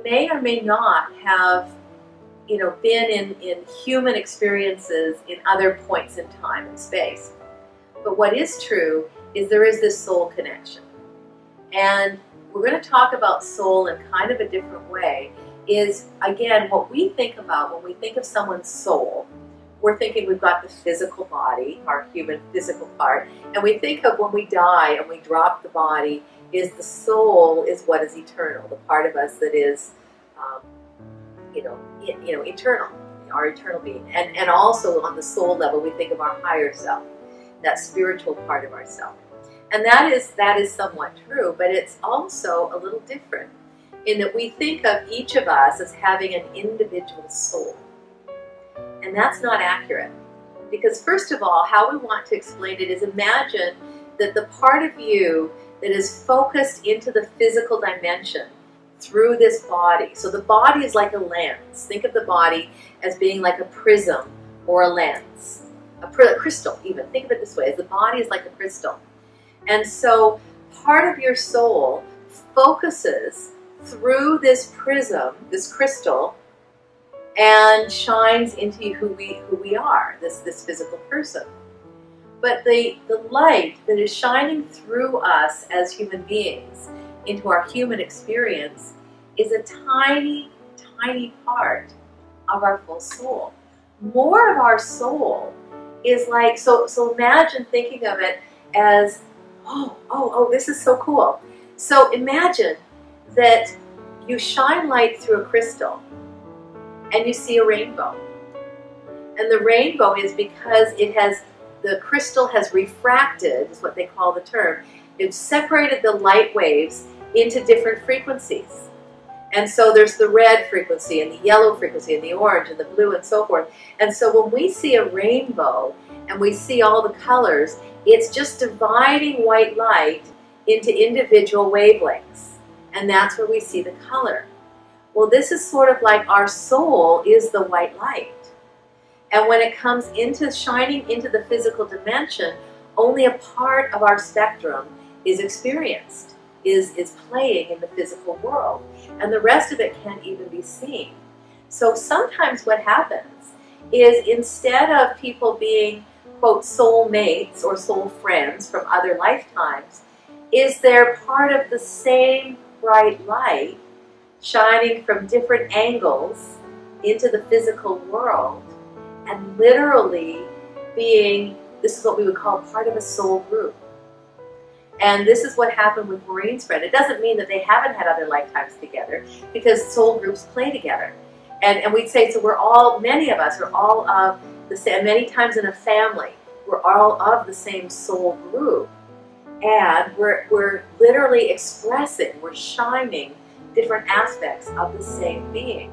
may or may not have, been in human experiences in other points in time and space. But what is true is there is this soul connection. And we're going to talk about soul in kind of a different way. Is, again, what we think about when we think of someone's soul, we're thinking we've got the physical body, our human physical part, and we think of when we die and we drop the body, is the soul is what is eternal, the part of us that is, eternal, our eternal being. And also on the soul level, we think of our higher self, that spiritual part of ourself. And that is somewhat true, but it's also a little different in that we think of each of us as having an individual soul. And that's not accurate. Because first of all, how we want to explain it is, imagine that the part of you that is focused into the physical dimension through this body. So the body is like a lens. Think of the body as being like a prism or a lens. A crystal even. Think of it this way, as the body is like a crystal. And so part of your soul focuses through this prism, this crystal, and shines into who we are, this physical person. But the light that is shining through us as human beings into our human experience is a tiny, tiny part of our full soul. More of our soul is like, so imagine thinking of it as, oh, this is so cool. So imagine that you shine light through a crystal and you see a rainbow. And the rainbow is because the crystal has refracted, is what they call the term. It's separated the light waves into different frequencies. And so there's the red frequency and the yellow frequency and the orange and the blue and so forth. And so when we see a rainbow and we see all the colors, it's just dividing white light into individual wavelengths. And that's where we see the color. Well, this is sort of like our soul is the white light. And when it comes into shining into the physical dimension, only a part of our spectrum is experienced, is playing in the physical world. And the rest of it can't even be seen. So sometimes what happens is, instead of people being, quote, soul mates or soul friends from other lifetimes, is they're part of the same bright light shining from different angles into the physical world, and literally being, this is what we would call part of a soul group. And this is what happened with Maureen's friend. It doesn't mean that they haven't had other lifetimes together, because soul groups play together. And we'd say, so many of us are all of the same, many times in a family, we're all of the same soul group. And we're literally expressing, we're shining different aspects of the same being.